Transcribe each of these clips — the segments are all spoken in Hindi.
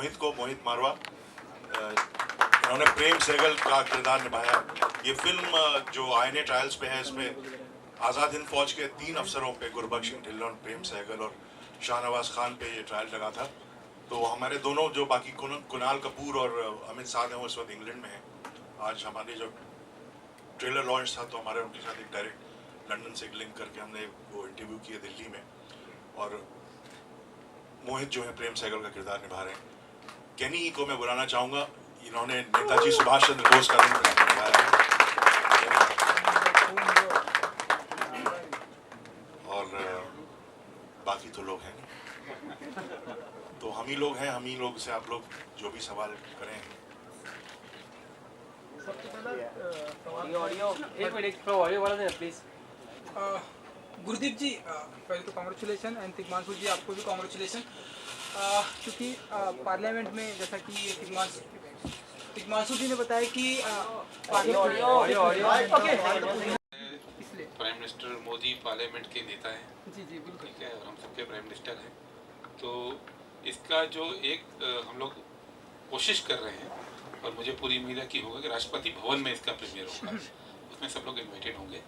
मोहित मारवा, इन्होंने प्रेम सहगल का किरदार निभाया। ये फिल्म जो आईने ट्रायल्स पे है, इसमें आज़ाद हिंद फौज के 3 अफसरों पे, गुरबख्श सिंह ढिल्लों, प्रेम सहगल और शाहनवाज खान पे ये ट्रायल लगा था। तो हमारे दोनों जो बाकी कुणाल कपूर और अमित साध हैं, वो इस वक्त इंग्लैंड में हैं। आज हमारे जो ट्रेलर लॉन्च था, तो हमारे उनके साथ एक डायरेक्ट लंदन से लिंक करके हमने वो इंटरव्यू किया दिल्ली में। और मोहित जो है प्रेम सहगल का किरदार निभा रहे हैं। केनी को मैं बुलाना चाहूँगा, इन्होंने नेताजी सुभाष चंद्र बोस का रोल निभाया है। और बाकी तो लोग हैं नहीं, तो हम ही लोग हैं। हम ही लोग से आप लोग जो भी सवाल करें। ऑडियो वाला देना प्लीज। गुरदीप जी, पहले तो कॉन्ग्रेचुलेसन, एंड तिग्मांशु जी आपको भी कॉन्ग्रेचुलेसन, क्योंकि पार्लियामेंट में जैसा कि तिग्मांशु जी ने बताया कि प्राइम मिनिस्टर मोदी पार्लियामेंट के नेता हैं। जी बिल्कुल, ठीक है, और हम सबके प्राइम मिनिस्टर हैं। तो इसका जो एक हम लोग कोशिश कर रहे हैं, और मुझे पूरी उम्मीद है कि होगा कि राष्ट्रपति भवन में इसका प्रीमियर होगा, उसमें सब लोग इन्वाइटेड होंगे।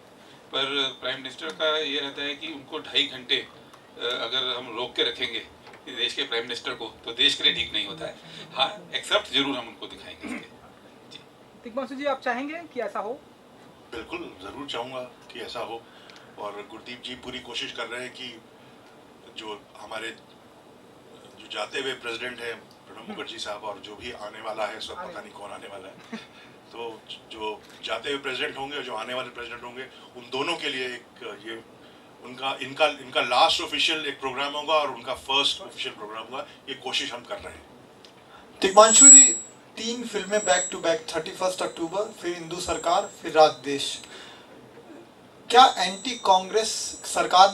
पर प्राइम मिनिस्टर का ये रहता है कि उनको 2.5 घंटे अगर हम रोक के रखेंगे देश के प्राइम मिनिस्टर को, तो देश के लिए ठीक नहीं होता है। हाँ, एक्सेप्ट जरूर हम उनको दिखाएंगे इसके। जी तिग्मांशु जी, आप चाहेंगे कि ऐसा हो? बिल्कुल, ज़रूर चाहूँगा कि ऐसा हो। और गुरदीप जी पूरी कोशिश कर रहे हैं कि जो हमारे जो जाते हुए प्रेसिडेंट हैं प्रणब मुखर्जी साहब, और जो भी आने वाला है, इस वक्त पता नहीं कौन आने वाला है, तो जो जाते हुए प्रेसिडेंट होंगे और जो आने वाले प्रेसिडेंट होंगे, उन दोनों के लिए एक ये इनका लास्ट ऑफिशियल एक प्रोग्राम होगा और उनका फर्स्ट ऑफिशियल प्रोग्राम होगा। ये कोशिश हम कर रहे हैं। तिग्मांशु जी, 3 फिल्में बैक टू बैक, 31 अक्टूबर, फिर हिंदू सरकार, फिर राग देश। क्या एंटी कांग्रेस सरकार,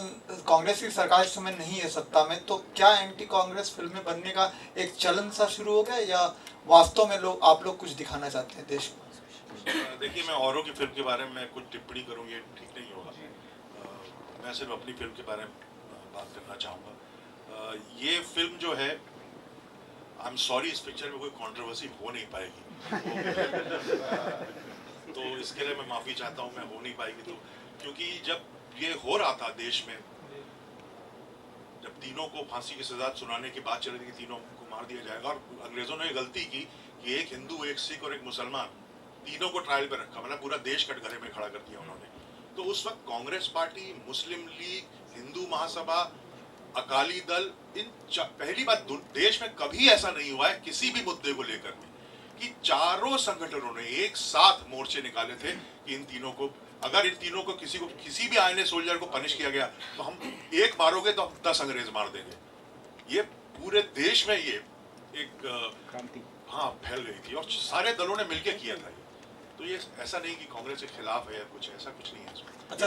कांग्रेस की सरकार इस समय नहीं है सत्ता में, तो क्या एंटी कांग्रेस फिल्में बनने का एक चलन सा शुरू हो गया, या वास्तव में आप लोग कुछ दिखाना चाहते हैं देश को? देखिए, मैं औरों की फिल्म के बारे में कुछ टिप्पणी करूँ, ये ठीक नहीं होगा। मैं सिर्फ अपनी फिल्म के बारे में बात करना चाहूँगा। ये फिल्म जो है, आई एम सॉरी, इस पिक्चर में कोई कंट्रोवर्सी हो नहीं पाएगी। तो इसके लिए मैं माफ़ी चाहता हूँ, मैं हो नहीं पाएगी। तो क्योंकि जब ये हो रहा था देश में, जब तीनों को फांसी की सजा सुनाने की बात चल रही थी कि तीनों को मार दिया जाएगा, और अंग्रेजों ने गलती की कि एक हिंदू, एक सिख और एक मुसलमान, तीनों को ट्रायल पे रखा, मतलब पूरा देश कटघरे में खड़ा कर दिया उन्होंने। तो उस वक्त कांग्रेस पार्टी, मुस्लिम लीग, हिंदू महासभा, अकाली दल, पहली बात देश में कभी ऐसा नहीं हुआ है किसी भी मुद्दे को लेकर कि चारों संगठनों ने एक साथ मोर्चे निकाले थे कि इन तीनों को, अगर इन तीनों को किसी भी आईने सोल्जर को पनिश किया गया, तो हम एक मारोगे तो हम 10 अंग्रेज मार देंगे। ये पूरे देश में ये एक क्रांति फैल गई थी, और सारे दलों ने मिलकर किया था। तो ये ऐसा नहीं कि कांग्रेस के खिलाफ है या कुछ, ऐसा कुछ नहीं है। अच्छा,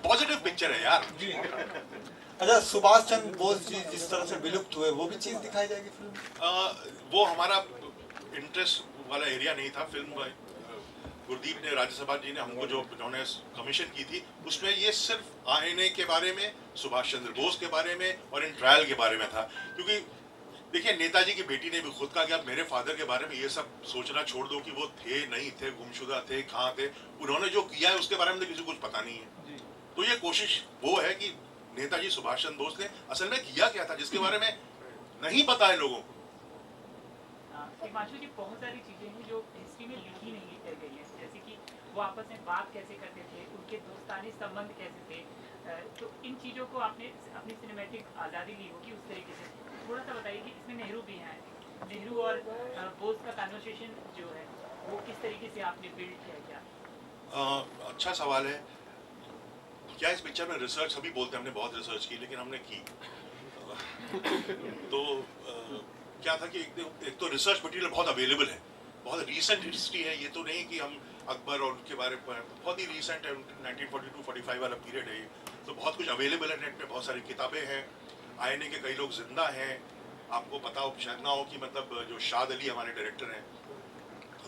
पॉजिटिव पिक्चर है यार। अच्छा, सुभाष चंद्र बोस जी जिस तरह से विलुप्त हुए, वो भी चीज दिखाई जाएगी फिल्म? वो हमारा इंटरेस्ट वाला एरिया नहीं था। फिल्म गुरदीप ने, राज्यसभा जी ने हमको जो उन्होंने कमीशन की थी, उसमें ये सिर्फ आईने के बारे में, सुभाष चंद्र बोस के बारे में और इन ट्रायल के बारे में था। क्योंकि देखिए, नेताजी की बेटी ने भी खुद कहा कि आप मेरे फादर के बारे में ये सब सोचना छोड़ दो कि वो थे नहीं थे, गुमशुदा थे, कहाँ थे, उन्होंने जो किया है उसके बारे में तो किसी को कुछ पता नहीं है। तो ये कोशिश वो है कि नेताजी सुभाष चंद्र बोस ने असल में किया क्या था, जिसके बारे में नहीं पता है लोगों को। हिमांशु जी, बहुत सारी चीजें हैं जो हिस्ट्री में लिखी नहीं गई है, जैसे कि वो आपस में बात कैसे करते थे, उनके दोस्तानी संबंध कैसे थे। तो इन चीजों को आपने अपनी सिनेमैटिक आज़ादी ली होगी उस तरीके से, थोड़ा सा बताइए कि इसमें नेहरू भी हैं, नेहरू और बोस का कन्वर्सेशन जो है वो किस तरीके से आपने बिल्ड किया? क्या अच्छा सवाल है। क्या इस पिक्चर में रिसर्च, सभी बोलते हैं हमने बहुत रिसर्च की, लेकिन हमने की तो क्या था कि एक तो रिसर्च मटेरियल बहुत अवेलेबल है, बहुत रीसेंट हिस्ट्री है। ये तो नहीं कि हम अकबर और उनके बारे में, बहुत ही रीसेंट है, 1942-45 वाला पीरियड है। तो बहुत कुछ अवेलेबल है नेट में, बहुत सारी किताबें हैं, आईने के कई लोग जिंदा हैं। आपको पता हो शायद ना हो कि मतलब जो शाद अली हमारे डायरेक्टर हैं,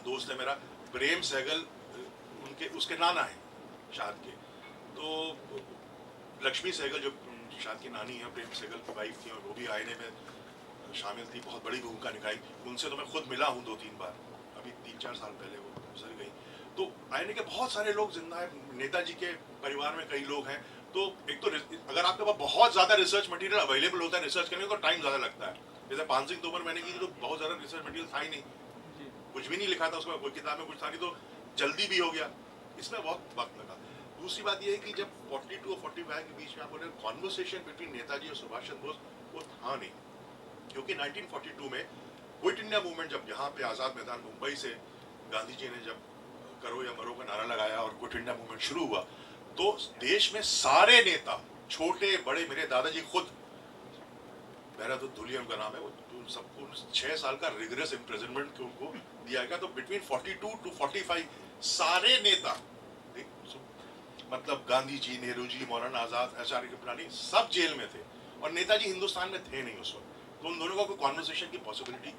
दोस्त है मेरा, प्रेम सहगल उसके नाना है शाद के। तो लक्ष्मी सहगल जो शाद की नानी है, प्रेम सहगल की वाइफ थी, और वो भी आईने में शामिल थी, बहुत बड़ी भूमिका निभाई। उनसे तो मैं खुद मिला हूँ 2-3 बार, अभी 3-4 साल पहले वो गुजर गई। तो आईने के बहुत सारे लोग जिंदा हैं, नेताजी के परिवार में कई लोग हैं। तो एक तो अगर आपके पास बहुत ज़्यादा रिसर्च मटेरियल अवेलेबल होता है रिसर्च करने को, तो टाइम ज़्यादा लगता है। जैसे पान सिंह तोमर मैंने की तो बहुत ज़्यादा रिसर्च मटेरियल था ही नहीं, कुछ भी नहीं लिखा था उसमें, कोई किताब में कुछ था नहीं, तो जल्दी भी हो गया। इसमें बहुत वक्त लगा। दूसरी बात यह है कि जब 42 और 45 के बीच में आप बोले कॉन्वर्सेशन बिटवीन नेताजी और सुभाष चंद्र बोस, वो था नहीं, क्योंकि 1942 में क्विट इंडिया मूवमेंट जब यहाँ पे आज़ाद मैदान मुंबई से गांधी जी ने जब करो या मरो का नारा लगाया और क्विट इंडिया मूवमेंट शुरू हुआ, तो देश में सारे नेता, छोटे बड़े, मेरे दादाजी खुद, देहरादून धुलिया उनका नाम है, वो सबको 6 साल का रिगरस इम्प्रिजनमेंट के उनको दिया गया। तो बिटवीन 42 टू 45 सारे नेता, मतलब गांधी जी, नेहरू जी, मौलाना आजाद, आचार्य कृपलानी, सब जेल में थे और नेताजी हिंदुस्तान में थे नहीं उस वक्त। तो उन दोनों का कोई कॉन्वर्सेशन की पॉसिबिलिटी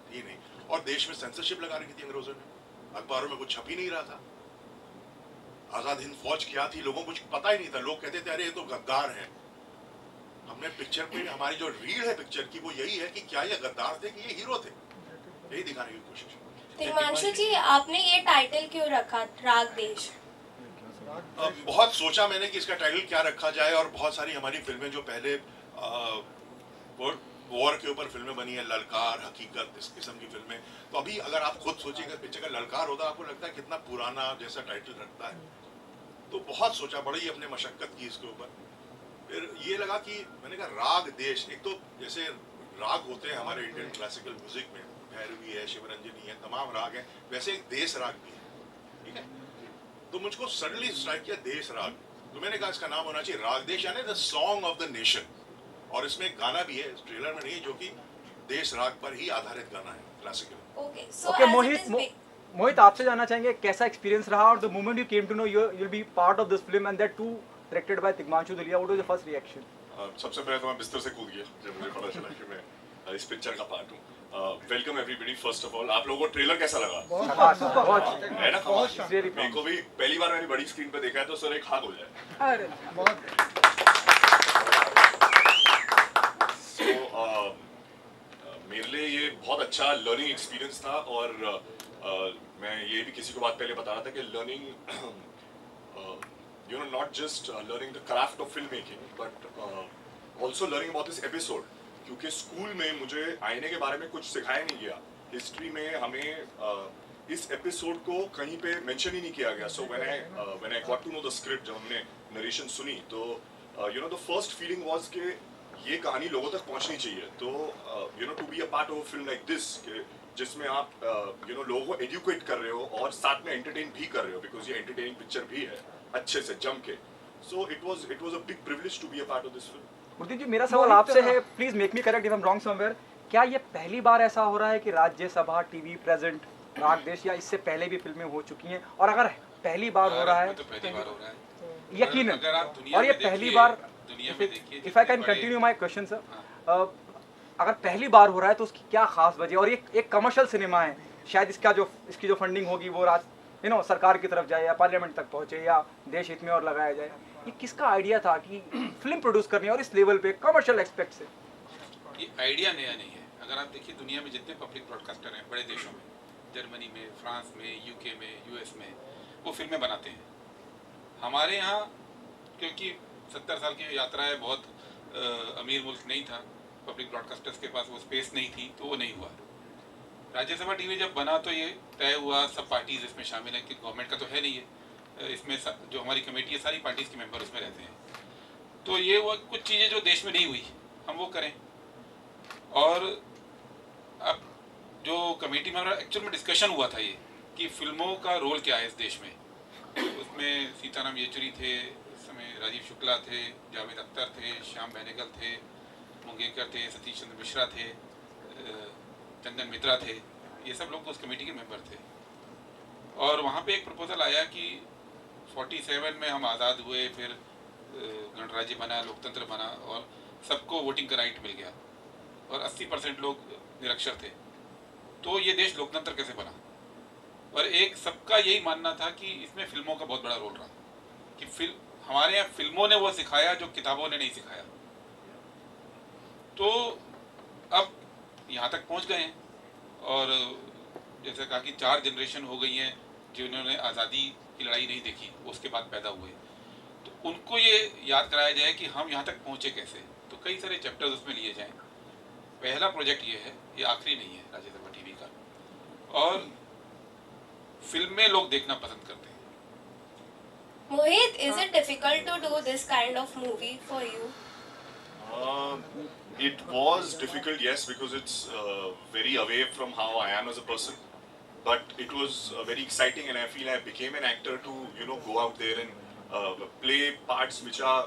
थी नहीं। और देश में सेंसरशिप लगा रखी थी अंग्रेजों ने, अखबारों में कुछ छप ही नहीं रहा था। आजाद हिंद फौज क्या थी लोगों को कुछ पता ही नहीं था। लोग कहते थे अरे ये तो गद्दार हैं। हमने पिक्चर पे, हमारी जो रीड है पिक्चर की, वो यही है कि क्या ये गद्दार थे कि ये हीरो थे, यही दिखाने की कोशिश। तिग्मांशु जी, आपने ये टाइटल क्यों रखा राग देश? बहुत सोचा मैंने कि इसका टाइटल क्या रखा जाए, और बहुत सारी हमारी फिल्में जो पहले वॉर के ऊपर फिल्में बनी है, ललकार, हकीकत, इस किस्म की फिल्में। तो अभी अगर आप खुद सोचिएगा पिक्चर का ललकार होता, आपको लगता है कितना पुराना जैसा टाइटल रखता है। तो बहुत सोचा, बड़ी अपने मशक्कत की इसके ऊपर। फिर ये लगा कि मैंने कहा राग देश, एक तो जैसे राग होते हैं हमारे इंडियन क्लासिकल म्यूजिक में, भैरवी है, शिवरंजनी है, तमाम राग है, वैसे एक देश राग भी है, ठीक है। तो मुझको सडनली स्ट्राइक किया देश राग, तो मैंने कहा इसका नाम होना चाहिए राग देश, यानी the song of the nation. और इसमें एक गाना भी है, ट्रेलर में नहीं, जो कि देश राग पर ही आधारित गाना है, क्लासिकल। ओके, मोहित, आपसे जानना चाहेंगे कैसा एक्सपीरियंस रहा, और the moment you came to know you will be part of this film and that too directed by Tigmanshu Dhulia, what was the first reaction? सबसे पहले तो मैं बिस्तर से कूद गया जब मुझे पता चला कि मैं इस पिक्चर का पार्ट हूँ। Welcome everybody. First of all, आप लोगों को ट्रेलर कैसा लगा? बहुत है ना, मेरे को भी पहली बार मैंने बड़ी स्क्रीन पे देखा है, तो सर एक हाथ हो जाए। अरे बहुत। मेरे लिए ये बहुत अच्छा लर्निंग एक्सपीरियंस था, और मैं ये भी किसी को बात पहले बता रहा था कि learning, you know, not just learning the craft of filmmaking, but also learning about this episode. क्योंकि स्कूल में मुझे आईने के बारे में कुछ सिखाया नहीं गया, हिस्ट्री में हमें इस एपिसोड को कहीं पे मेंशन ही नहीं किया गया। सो when I got to know the script, जब हमने नरेशन सुनी, तो you know the first feeling was कि ये कहानी लोगों तक पहुंचनी चाहिए। तो you know, to be a part of a film like this, जिसमें आप you know लोगों को एजुकेट कर रहे हो और साथ में एंटरटेन भी कर रहे हो, बिकॉज ये एंटरटेनिंग पिक्चर भी है अच्छे से जम के। So it was a big privilege to be a part of this film. Gurdeep ji, मेरा सवाल आपसे है, please make me correct if I am wrong somewhere, क्या ये पहली बार ऐसा हो रहा है कि राज्यसभा टीवी प्रेजेंट राग देश, या इससे पहले भी फिल्में हो चुकी हैं? और अगर पहली बार हो रहा है तो पहली बार हो रहा है यकीनन, अगर आप दुनिया और ये में पहली बार, दुनिया में देखिए, if I can continue my question sir, अगर पहली बार हो रहा है तो उसकी क्या खास वजह? और ये एक कमर्शियल सिनेमा है, शायद इसकी जो फंडिंग होगी वो सरकार की तरफ जाए या पार्लियामेंट तक पहुंचे या देश हित में और लगाया जाए। ये किसका आइडिया था कि फिल्म प्रोड्यूस करनी है और इस लेवल पे कमर्शियल एस्पेक्ट से? ये आइडिया नया नहीं है। अगर आप देखिए दुनिया में जितने पब्लिक ब्रॉडकास्टर हैं बड़े देशों में, जर्मनी में, फ्रांस में, यूके में, यूएस में, वो फिल्में बनाते हैं। हमारे यहाँ क्योंकि 70 साल की यात्रा है, बहुत अमीर मुल्क नहीं था, पब्लिक ब्रॉडकास्टर्स के पास वो स्पेस नहीं थी, तो वो नहीं हुआ। राज्यसभा टीवी जब बना तो ये तय हुआ, सब पार्टीज इसमें शामिल हैं, कि गवर्नमेंट का तो है नहीं है, इसमें जो हमारी कमेटी है सारी पार्टीज़ के मेंबर उसमें रहते हैं। तो ये वो कुछ चीज़ें जो देश में नहीं हुई हम वो करें। और अब जो कमेटी में एक्चुअल में डिस्कशन हुआ था ये कि फिल्मों का रोल क्या है इस देश में। उसमें सीताराम येचुरी थे, उस समय राजीव शुक्ला थे, जावेद अख्तर थे, श्याम बेनेगल थे, मुंगेकर थे, सतीश चंद्र मिश्रा थे, चंदन मित्रा थे, ये सब लोग उस कमेटी के मेंबर थे। और वहाँ पे एक प्रपोजल आया कि 47 में हम आज़ाद हुए, फिर गणराज्य बना, लोकतंत्र बना और सबको वोटिंग का राइट मिल गया और 80% लोग निरक्षर थे, तो ये देश लोकतंत्र कैसे बना? और एक सबका यही मानना था कि इसमें फिल्मों का बहुत बड़ा रोल रहा, कि हमारे यहाँ फिल्मों ने वो सिखाया जो किताबों ने नहीं सिखाया। तो अब यहाँ तक पहुँच गए हैं। और जैसे कहा कि 4 जनरेशन हो गई हैं जिन्होंने आज़ादी की लड़ाई नहीं देखी, वो उसके बाद पैदा हुए, तो उनको ये याद कराया जाए कि हम यहाँ तक पहुँचे कैसे। तो कई सारे चैप्टर्स उसमें लिए जाएँ। पहला प्रोजेक्ट ये है, ये आखिरी नहीं है राज्यसभा टीवी का, और फिल्में लोग देखना पसंद करते हैं। Mohit, is it difficult to do this kind of movie for you? It was difficult, yes, because it's very away from how I am as a person. But it was very exciting, and I feel I became an actor to, you know, go out there and play parts which are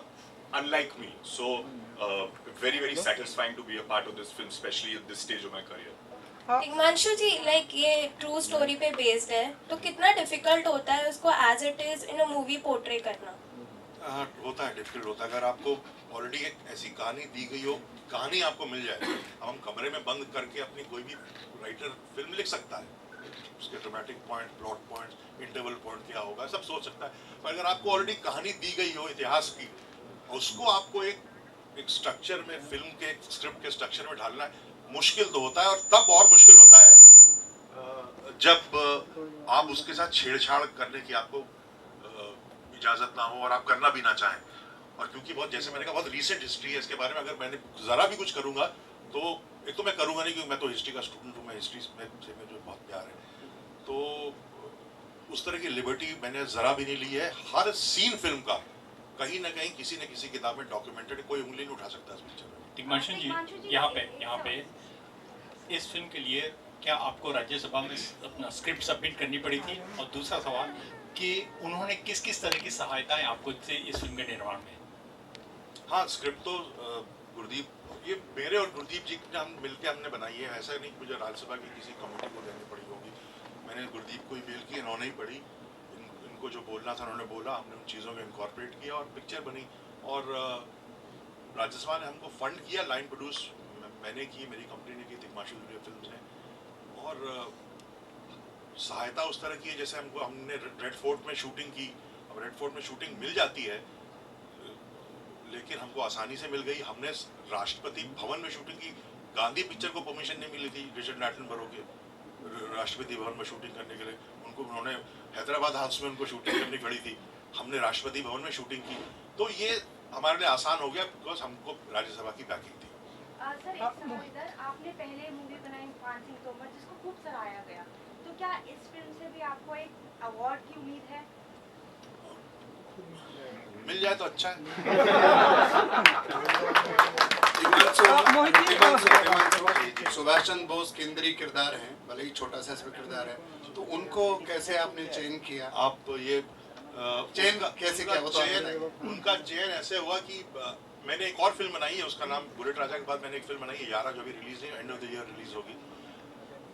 unlike me. So very, very satisfying to be a part of this film, especially at this stage of my career. Himanshu ji, like ये ट्रू स्टोरी पे बेस्ड है, तो कितना डिफिकल्ट होता है उसको as it is in a movie portray करना? होता है, डिफिकल्ट होता है। अगर आपको ऑलरेडी एक ऐसी कहानी दी गई हो, कहानी आपको मिल जाए, अब हम कमरे में बंद करके अपनी कोई भी राइटर फिल्म लिख सकता है, उसके dramatic point, plot point, interval point क्या होगा, सब सोच सकता है। पर अगर आपको ऑलरेडी कहानी दी गई हो इतिहास की, उसको आपको एक स्ट्रक्चर में, फिल्म के स्क्रिप्ट के स्ट्रक्चर में ढालना है, मुश्किल तो होता है। और तब और मुश्किल होता है जब आप उसके साथ छेड़छाड़ करने की आपको इजाजत ना हो और आप करना भी ना चाहें। और क्योंकि बहुत, जैसे मैंने कहा, बहुत रीसेंट हिस्ट्री है इसके बारे में, अगर मैंने जरा भी कुछ करूंगा तो एक तो मैं करूंगा नहीं, क्योंकि मैं तो हिस्ट्री का स्टूडेंट हूँ, मैं हिस्ट्री से में जो बहुत प्यार है, तो उस तरह की लिबर्टी मैंने जरा भी नहीं ली है। हर सीन फिल्म का कहीं ना कहीं किसी न किसी किताब में डॉक्यूमेंटेड, कोई उंगली नहीं उठा सकता इस पिक्चर में। हिमांशु जी, यहाँ पे इस फिल्म के लिए क्या आपको राज्यसभा में अपना स्क्रिप्ट सबमिट करनी पड़ी थी? और दूसरा सवाल कि उन्होंने किस किस तरह की सहायताएं आपको से इस फिल्म के निर्माण में? हाँ, स्क्रिप्ट तो गुरदीप, ये मेरे और गुरदीप जी ने हम मिलकर हमने बनाई है। ऐसा नहीं मुझे राज्यसभा की किसी कमेटी को देनी पड़ी होगी, मैंने गुरदीप को ही मेल की, इन्होंने ही पढ़ी, इनको जो बोलना था उन्होंने बोला, हमने उन चीज़ों को इनकॉर्पोरेट किया और पिक्चर बनी। और राज्यसभा ने हमको फंड किया, लाइन प्रोड्यूस मैंने की, मेरी कंपनी ने की, तिग्मांशु फिल्म्स ने, और सहायता उस तरह की है जैसे हमने रेड फोर्ट में शूटिंग की। अब रेड फोर्ट में शूटिंग मिल जाती है, लेकिन हमको आसानी से मिल गई। हमने राष्ट्रपति भवन में शूटिंग की, गांधी पिक्चर को परमिशन नहीं मिली थी रिचर्ड एटनबरो के राष्ट्रपति भवन में शूटिंग करने के लिए, उन्होंने हैदराबाद हाउस में उनको शूटिंग करनी पड़ी थी, हमने राष्ट्रपति भवन में शूटिंग की। तो ये हमारे लिए आसान हो गया बिकॉज हमको राज्यसभा की बैकिंग थी। सर, एक सवाल इधर, आपने पहले मूवी बनाई पान सिंह तोमर जिसको खूब सराहाया गया, तो क्या इस फिल्म से भी आपको एक अवार्ड की उम्मीद है? मिल जाए तो अच्छा है। सुभाष चंद्र बोस केंद्रीय किरदार हैं, भले ही छोटा सा इसमें किरदार है, तो उनको कैसे आपने चयन किया? आप ये चयन कैसे किया? उनका चयन ऐसे हुआ कि मैंने एक और फिल्म बनाई है, उसका नाम बुलेट राजा के बाद मैंने एक फिल्म बनाई है 11, जो अभी रिलीज नहीं, end of the year release होगी।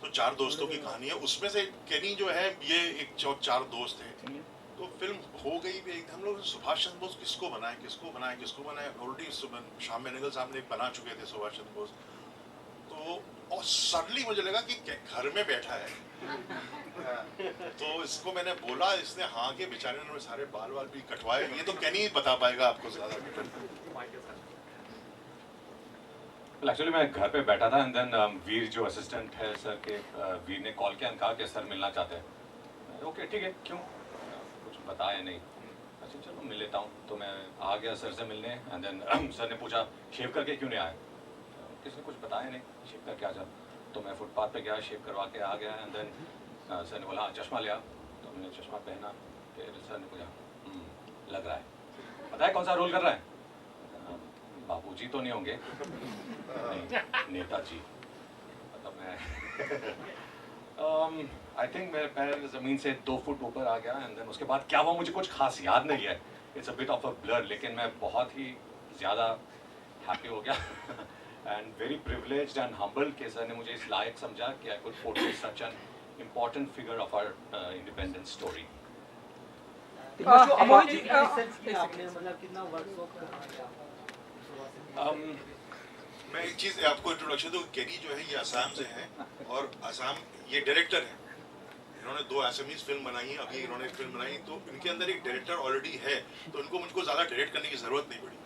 तो 4 दोस्तों की कहानी है, उसमें से केनी जो है ये एक 4 दोस्त हैं। तो फिल्म हो गई भी, हम लोग सुभाष चंद्र बोस किसको बनाए, ऑलरेडी श्याम बेनेगल साहब ने बना चुके थे सुभाष चंद्र बोस। तो और सडनली मुझे लगा कि घर में बैठा है, तो इसको मैंने बोला, इसने हाँ के, बेचारे ने सारे बाल भी कटवाए। ये तो केनी बता पाएगा आपको ज्यादा। एक्चुअली मैं घर पे बैठा था एंड देन वीर जो असिस्टेंट है सर के, वीर ने कॉल किया, कहा कि सर मिलना चाहते हैं। ओके ठीक है, क्यों, कुछ बताया नहीं, अच्छा चलो मिल लेता हूँ। तो मैं आ गया सर से मिलने एंड देन सर ने पूछा शेव करके क्यों नहीं आए, किसने कुछ बताया नहीं, शेव करके आ जाओ। तो मैं फुटपाथ पे गया, शेव करवा के आ गया एंड देन सर ने बोला हाँ चश्मा ले आ, तो मैंने चश्मा पहना। फिर सर ने पूछा लग रहा है, पता है कौन सा रोल कर रहा है? बाबूजी तो नहीं होंगे? नहीं, नेताजी। मतलब मैं आई थिंक मेरे पैर ज़मीन से 2 फुट ऊपर आ गया एंड देन उसके बाद क्या हुआ मुझे कुछ खास याद नहीं है, it's a bit of a blur, लेकिन मैं बहुत ही ज़्यादा हैप्पी हो गया and very privileged and humbled कि सर ने मुझे इस लायक समझा कि I could portray such an important figure of our independence story. मैं एक चीज़ आपको इंट्रोडक्शन दूँ, केनी जो है ये असम से हैं और असम ये डायरेक्टर हैं, इन्होंने 2 असमीज फिल्म बनाई हैं, अभी इन्होंने एक फिल्म बनाई, तो इनके अंदर एक डायरेक्टर ऑलरेडी है, तो इनको मुझको ज़्यादा डायरेक्ट करने की ज़रूरत नहीं पड़ी।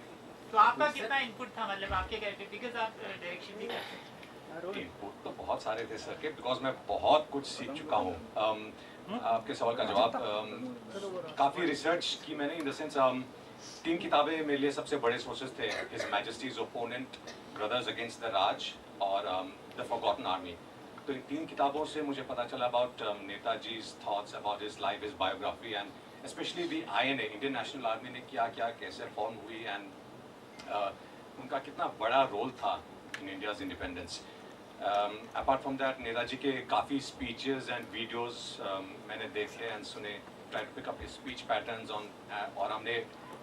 तो आपका कितना इनपुट था, मतलब आपके कैरेक्टर, बिकॉज़ आप डायरेक्शन भी करते हैं? इनपुट तो बहुत सारे थे सर के, बिकॉज मैं बहुत कुछ सीख चुका हूँ। आपके सवाल का जवाब, काफ़ी रिसर्च की मैंने, इन द सेंस 3 किताबें मेरे लिए सबसे बड़े सोर्सेज थे, his majesty's opponent, brothers against the Raj और द फॉरगॉटन आर्मी। तो इन 3 किताबों से मुझे पता चला about Netaji's thoughts about his life, his biography and specially the INA, Indian national army ने क्या क्या कैसे फॉर्म हुई एंड उनका कितना बड़ा रोल था in India's independence. Apart from that Netaji के काफ़ी स्पीचेस एंड वीडियोस मैंने देखे एंड सुने, try to pick up speech patterns on, और हमने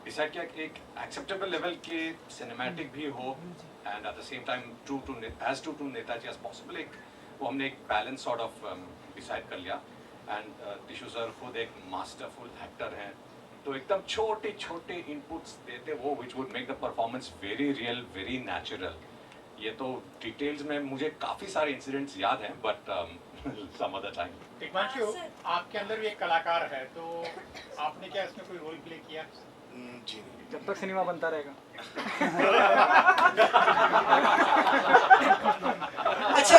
डिसाइड किया कि एक एक्सेप्टेबल लेवल के सिनेमैटिक भी हो and at the same time true to Netaji as possible, एक वो हमने एक बैलेंस सॉर्ट ऑफ डिसाइड कर लिया। एंड टिशू सर खुद एक मास्टरफुल एक्टर हैं, तो एकदम छोटे छोटे इनपुट्स देते वो which would make the performance very real, very natural. ये तो डिटेल्स में मुझे काफ़ी सारे इंसिडेंट्स याद हैं, बट सम अदर टाइम। टिकमांशु, आपके अंदर भी एक कलाकार है, तो आपने क्या इसमें कोई रोल प्ले किया? जी जब तक सिनेमा बनता रहेगा। अच्छा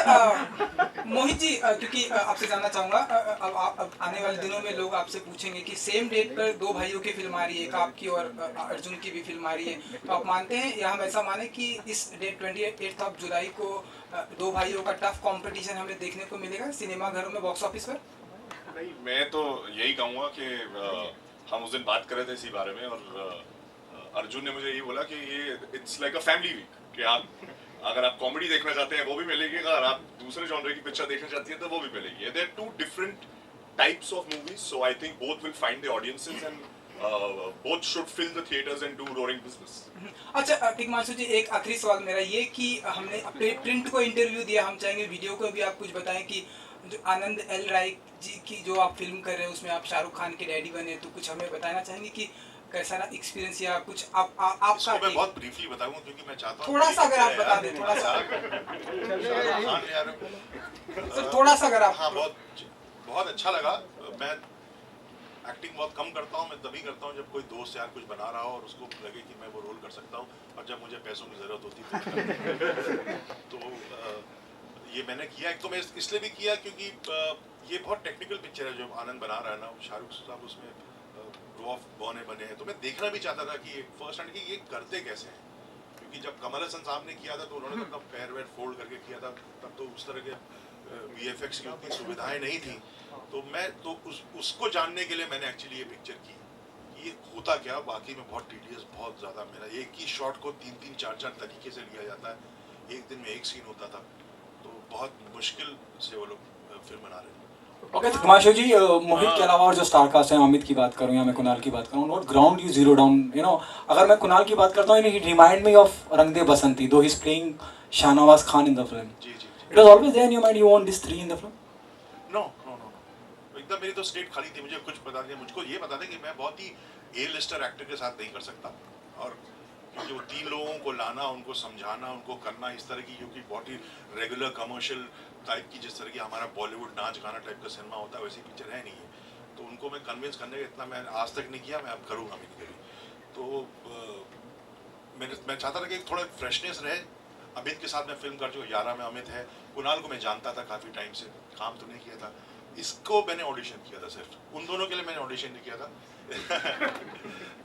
मोहित जी, क्योंकि आपसे जानना चाहूँगा, अब आने वाले दिनों में लोग आपसे पूछेंगे कि सेम डेट पर 2 भाइयों की फिल्म आ रही है, एक आपकी और अर्जुन की भी फिल्म आ रही है, तो आप मानते हैं या हम ऐसा माने कि इस डेट 28 जुलाई को 2 भाइयों का टफ कंपटीशन हमें देखने को मिलेगा सिनेमा घरों में, बॉक्स ऑफिस पर? नहीं, मैं तो यही कहूँगा कि हम उस दिन बात कर रहे थे इसी बारे में, और अर्जुन ने मुझे यही बोला कि ये it's like a family week, कि आप अगर आप कॉमेडी देखना चाहते हैं वो भी मिलेगी, अगर आप दूसरे जॉनर की पिक्चर देखना चाहती हैं तो वो भी मिलेगी। There are 2 different types of movies, so I think both will find the audiences and both should fill the theaters and do roaring business. अच्छा टिकमांशु जी, एक आखिरी सवाल मेरा ये कि हमने अपने प्रिंट को इंटरव्यू दिया, हम चाहेंगे वीडियो को भी आप कुछ बताएं कि जो आनंद एल राय जी की जो आप फिल्म कर रहे हैं उसमें आप शाहरुख खान के डैडी बने, तो कुछ हमें बताना चाहेंगे कि कैसा ना एक्सपीरियंस या कुछ आपका? मैं बहुत ब्रीफली बताऊंगा क्योंकि मैं चाहता हूं थोड़ा सा अगर आप बता दें, थोड़ा सा सर, थोड़ा सा अगर आप। हाँ, बहुत अच्छा लगा। मैं एक्टिंग बहुत कम करता हूँ, मैं तभी करता हूँ जब कोई दोस्त यार कुछ बना रहा हो और उसको लगे कि मैं वो रोल कर सकता हूँ, और जब मुझे पैसों की ज़रूरत होती है तो ये मैंने किया। एक तो मैं इसलिए भी किया क्योंकि ये बहुत टेक्निकल पिक्चर है जो आनंद बना रहा है ना, शाहरुख साहब उसमें रॉफ बने हैं, तो मैं देखना भी चाहता था कि फर्स्ट हैंड कि ये करते कैसे हैं, क्योंकि जब कमल हसन साहब ने किया था तो उन्होंने तो पैर वैर फोल्ड करके किया था, तब तो उस तरह के VFX की उतनी सुविधाएं नहीं थी, तो मैं तो उसको जानने के लिए मैंने एक्चुअली ये पिक्चर की, ये होता क्या वाकई में बहुत टीडियस, बहुत ज़्यादा। मेरा एक ही शॉट को 3-3, 4-4 तरीके से लिया जाता है, एक दिन में एक सीन होता था, तो बहुत मुश्किल से वो लोग फिल्म बना रहे थे। ओके टिकमांशु जी, मोहित के अलावा और जो स्टार कास्ट है, अमित की बात करूँ या मैं कुणाल की बात करूँ, not ground you zero down, you know, अगर मैं कुणाल की बात करता हूँ, ही रिमाइंड मी ऑफ रंग दे बसंती, दो ही is playing Shahnawaz Khan in the film. जी जी, it was always there in your mind you want this 3 in the film? No, एकदम मेरी तो स्टेट खाली थी, मुझे कुछ पता नहीं, मुझको ये पता था कि मैं बहुत ही A-लिस्टर एक्टर के साथ नहीं कर सकता, और क्योंकि वो 3 लोगों को लाना, उनको समझाना, उनको करना इस तरह की, क्योंकि बहुत ही रेगुलर कमर्शियल टाइप की, जिस तरह की हमारा बॉलीवुड नाच गाना टाइप का सिनेमा होता है वैसी पिक्चर है नहीं है, तो उनको मैं कन्विंस करने का इतना मैं आज तक नहीं किया, मैं अब करूँगा भी नहीं कभी। तो मैं चाहता था कि थोड़ा फ्रेशनेस रहे। अमित के साथ मैं फिल्म कर चुका, 11 में अमित है, कुणाल को मैं जानता था काफ़ी टाइम से, काम तो नहीं किया था, इसको मैंने ऑडिशन किया था, सिर्फ उन दोनों के लिए मैंने ऑडिशन नहीं किया था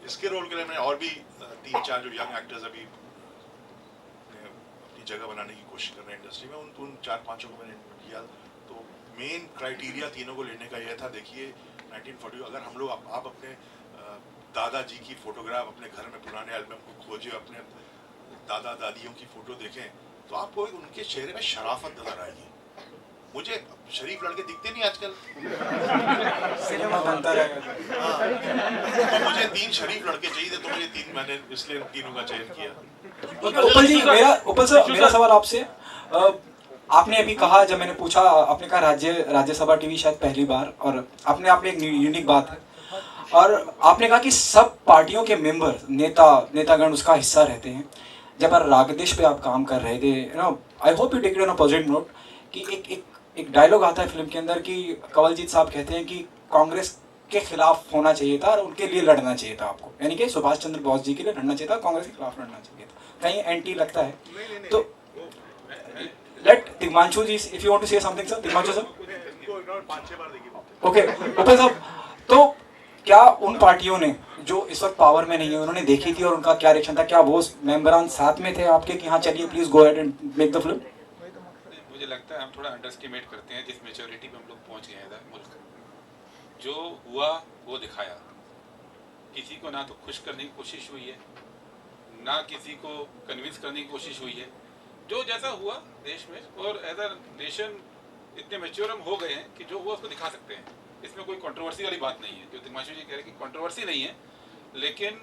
इसके रोल के लिए मैंने और भी 3-4 जो यंग एक्टर्स अभी अपनी जगह बनाने की कोशिश कर रहे हैं इंडस्ट्री में, उन 4-5 को मैंने किया। तो मेन क्राइटेरिया तीनों को लेने का यह था, देखिए 1940, अगर हम लोग आप अपने दादाजी की फोटोग्राफ अपने घर में पुराने एल्बम को खोजे, अपने दादा दादियों की फोटो देखें, तो आपको उनके चेहरे में शराफत नजर आएगी। मुझे शरीफ लड़के दिखते नहीं आजकल सिनेमा बनता रहेगा। तो मुझे 3 शरीफ लड़के चाहिए थे, तो मुझे 3, मैंने इसलिए 3 का चयन किया। उपल जी, मेरा सवाल आपसे, आपने अभी कहा, जब मैंने पूछा, आपने कहा राज्यसभा टीवी शायद पहली बार, और आपने एक यूनिक बात है, और आपने कहा कि सब पार्टियों के मेंबर, नेतागण उसका हिस्सा रहते हैं। जब राग देश पे आप काम कर रहे थे, you know, I hope you take it on a positive note, कि एक डायलॉग आता है फिल्म के अंदर कि कंवलजीत साहब कहते हैं कि कांग्रेस के खिलाफ होना चाहिए था और उनके लिए लड़ना चाहिए था आपको, यानी कि सुभाष चंद्र बोस जी के लिए लड़ना चाहिए था, कांग्रेस के खिलाफ लड़ना चाहिए था, कहीं एंटी लगता है? तो let Tigmanshu ji, if you want to say something, sir, Tigmanshu sir. इनको 5-6 बार देखिए। Okay, उपेंद्र साहब, तो क्या उन पार्टियों ने जो इस वक्त पावर में नहीं है, उन्होंने देखी थी और उनका क्या रिएक्शन था? क्या वो मेंबरान साथ में थे आपके कि हाँ चलिए please go ahead and make the film? मुझे लगता है हम थोड़ा अंडरस्टिमेट करते हैं जिस मेच्योरिटी पे हम लोग पहुंच गए हैं मुल्क। जो हुआ वो दिखाया, किसी को ना तो खुश करने की कोशिश हुई है, ना किसी को कन्विंस करने की कोशिश हुई है। जो जैसा हुआ देश में, और एज अ नेशन इतने मैच्योर हम हो गए हैं कि जो हुआ उसको दिखा सकते हैं। इसमें कोई कंट्रोवर्सी वाली बात नहीं है। जो तिग्मांशु जी कह रहे हैं कि कंट्रोवर्सी नहीं है, लेकिन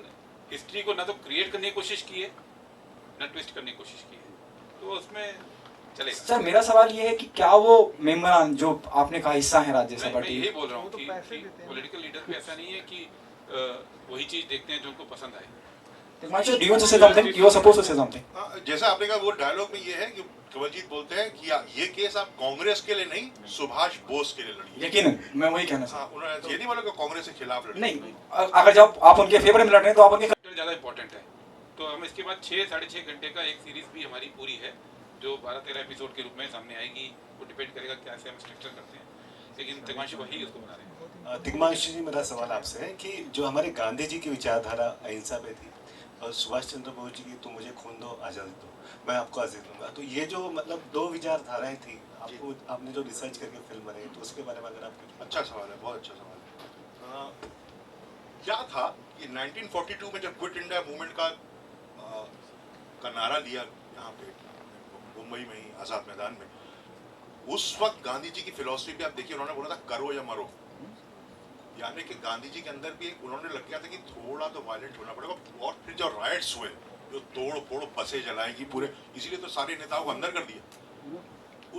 हिस्ट्री को ना तो क्रिएट करने की कोशिश की है, ना ट्विस्ट करने की कोशिश की है, तो उसमें चलेगा। सर मेरा सवाल ये है कि क्या वो मेंबरान जो आपने कहा हिस्सा है राज्यसभा मैं टीवी, यही बोल रहा हूँ कि पॉलिटिकल लीडर भी ऐसा नहीं है कि वही चीज देखते हैं जो उनको पसंद आए। Tigmanshu, do you want to say something? You are supposed to say something. जैसा आपने कहा, वो डायलॉग में ये है कि कवलजीत बोलते हैं कि ये केस आप कांग्रेस के लिए नहीं, सुभाष बोस के लिए लड़िए। यकीनन मैं वही कहना हाँ, उन्होंने ये नहीं बोला कि कांग्रेस के खिलाफ लड़िए। नहीं, अगर जब आप उनके फेवर में लड़ रहे हैं तो आप उनके ज़्यादा इंपॉर्टेंट है। तो हम इसके बाद 6-6.5 घंटे का एक सीरीज भी हमारी पूरी है, जो 12-13 एपिसोड के रूप में सामने आएगी। वो डिपेंड करेगा कैसे हम स्ट्रक्चर करते हैं, लेकिन तिग्मांशु वही उसको बना रहे हैं। तिग्मांशु जी, मेरा सवाल आपसे है कि जो हमारे गांधी जी की विचारधारा अहिंसा पे थी और सुभाष चंद्र बोस जी की तो मुझे खून दो आज़ादी दो, मैं आपको आज़ादी दूंगा, तो ये जो मतलब दो विचारधाराएं थी, आपको आपने जो रिसर्च करके फिल्म बनाई तो उसके बारे में अगर आप कुछ। अच्छा सवाल है, बहुत अच्छा सवाल है। क्या था कि 1942 में जब क्विट इंडिया मूवमेंट का नारा लिया यहाँ पे मुंबई में ही आज़ाद मैदान में, उस वक्त गांधी जी की फिलॉसफी भी आप देखिए, उन्होंने बोला था करो या मरो। यानी कि गांधी जी के अंदर भी उन्होंने लग गया था कि थोड़ा तो वायलेंट होना पड़ेगा। और फिर जो राइट्स हुए, जो तोड़ फोड़ बसें जलाएगी पूरे, इसीलिए तो सारे नेताओं को अंदर कर दिया।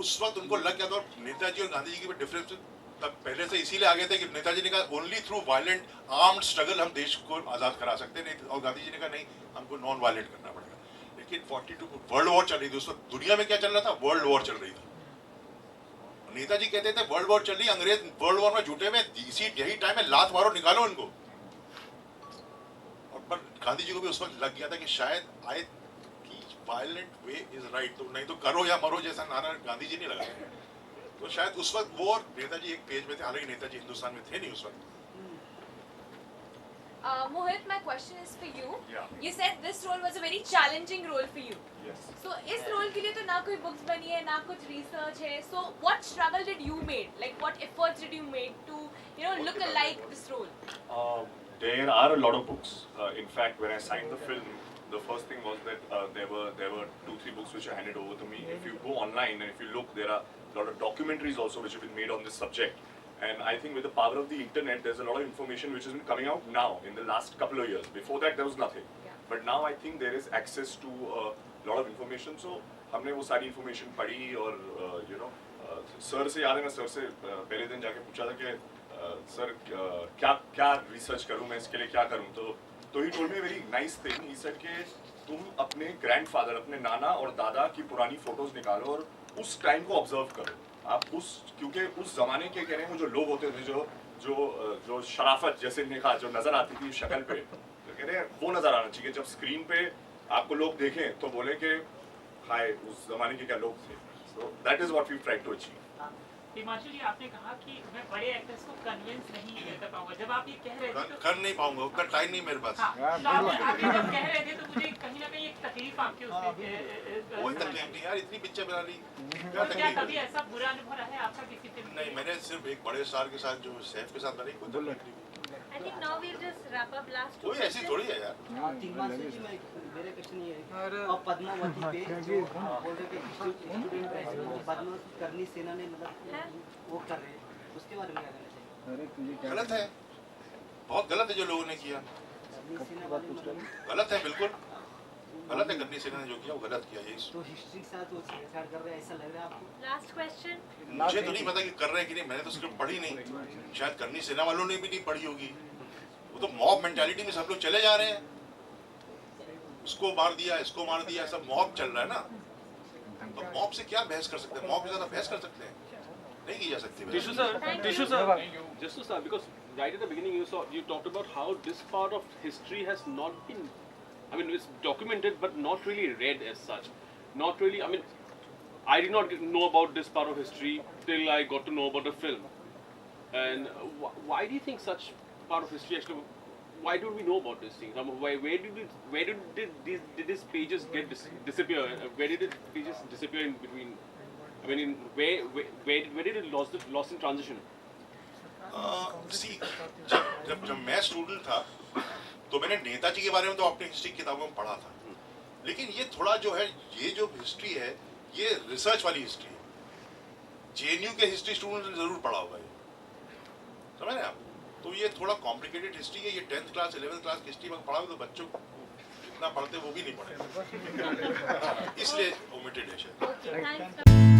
उस वक्त उनको लग गया था। और नेताजी और गांधी जी के डिफरेंस तब पहले से इसीलिए आ गए थे कि नेताजी ने कहा only through violent armed struggle हम देश को आज़ाद करा सकते नहीं, और गांधी जी ने कहा नहीं, हमको नॉन वायलेंट करना पड़ेगा। लेकिन 42 वर्ल्ड वॉर चल रही थी, उस वक्त दुनिया में क्या चल रहा था? वर्ल्ड वॉर चल रही थी। नेताजी कहते थे वर्ल्ड वॉर चल रही, अंग्रेज वर्ल्ड वॉर में जुटे हुए, इसी यही टाइम में लात मारो, निकालो इनको। और पर गांधी जी को भी उस वक्त लग गया था कि शायद आए कि वायलेंट वे इज राइट, तो नहीं तो करो या मरो जैसा नारा गांधी जी ने लगाया। तो शायद उस वक्त वो और नेताजी एक पेज में थे, हालांकि नेताजी हिंदुस्तान में थे नहीं उस वक्त। Mohit, my question is for you. Yeah. You said this role was a very challenging role for you. Yes. So इस role के लिए तो ना कोई books बनी है, ना कुछ research है. So what struggle did you made? Like what efforts did you make to, you know, look alike this role? There are a lot of books. In fact, when I signed the film, the first thing was that there were 2-3 books which are handed over to me. If you go online and if you look, there are a lot of documentaries also which have been made on this subject. And I think with the power of the internet, there's a lot of information which has been coming out now in the last couple of years. Before that, there was nothing. But now I think there is access to a lot of information. So हमने वो सारी information पढ़ी और you know, सर से याद है, मैं सर से पहले दिन जाके पूछा था कि सर क्या रिसर्च करूँ मैं, इसके लिए क्या करूँ, तो he told me a very nice thing. He said कि तुम अपने grandfather, अपने नाना और दादा की पुरानी फोटोज निकालो और उस टाइम को ऑब्जर्व करो। आप क्योंकि उस जमाने के कह रहे हैं जो लोग होते थे, जो शराफत जैसे इन्हें कहा जो नजर आती थी शक्ल पे, तो कह रहे हैं वो नजर आना चाहिए। जब स्क्रीन पे आपको लोग देखें तो बोले कि हाय, उस जमाने के क्या लोग थे। So that is what we try to achieve. Himanshu ji, आपने कहा कि मैं बड़े एक्टर्स को कन्विंस नहीं कर पाऊंगा। जब आप ये कह रहे थे तो कर नहीं पाऊंगा, उतना टाइम नहीं मेरे पास। हाँ, तो आप जब कह रहे थे तो मुझे कहीं ना कहीं एक तकलीफ आपके उससे कोई तकलीफ नहीं यार, इतनी पिक्चर बना ली। क्या कभी ऐसा बुरा अनुभव रहा है आपका किसी फिल्म? नहीं, मैंने सिर्फ एक बड़े स्टार के साथ जो सैफ के साथ बनाई, कोई तकलीफ नहीं। I think now we'll just wrap up last. कोई ऐसी थोड़ी है यार। तिग्मांशु जी, मेरा क्वेश्चन ये है कि और पद्मावती पे जो बोल रहे थे स्टूडेंट पद्मावती करनी सेना ने मतलब वो कर रहे हैं, उसके बारे में क्या कहना चाहिए? गलत है, बहुत गलत है जो लोगों ने किया, गलत है, बिल्कुल गलत है। करनी सेना ने जो किया वो गलत किया। ये तो हिस्ट्री के साथ वो छेड़छाड़ कर रहे हैं, ऐसा लग रहा है आपको? Last question. मुझे तो नहीं पता कि कर रहे हैं कि नहीं, मैंने तो स्क्रिप्ट पढ़ी नहीं, शायद करनी सेना वालों ने भी नहीं पढ़ी होगी। वो तो मॉब मेंटालिटी में सब लोग चले जा रहे हैं, उसको मार दिया, इसको मार दिया, सब मॉब चल रहा है ना। तो मॉब से क्या बहस कर सकते हैं? मॉब से ज्यादा बहस कर सकते हैं? नहीं की जा सकती। Tishu sir, just to start, because right at the beginning you talked about how this part of history has not been, I mean, it's documented but not really read as such. Not really, I mean, I did not know about this part of history till I got to know about the film. And why do you think such part of history actually? Why don't we know about these things? Where did these pages get disappear? Where did the pages disappear in between? I mean, where did it lost in transition? See, जब मैं स्टूडेंट था तो मैंने नेताजी के बारे में तो अपनी हिस्ट्री किताबों में पढ़ा था, लेकिन ये थोड़ा जो है, ये जो हिस्ट्री है ये रिसर्च वाली हिस्ट्री है। जेएनयू के हिस्ट्री स्टूडेंट ने जरूर पढ़ा होगा, ये समझ रहे हैं आप? तो ये थोड़ा कॉम्प्लिकेटेड हिस्ट्री है, ये 10th क्लास 11th क्लास की हिस्ट्री में पढ़ा तो बच्चों जितना पढ़ते वो भी नहीं पढ़े, इसलिए ओमिटेड है शायद।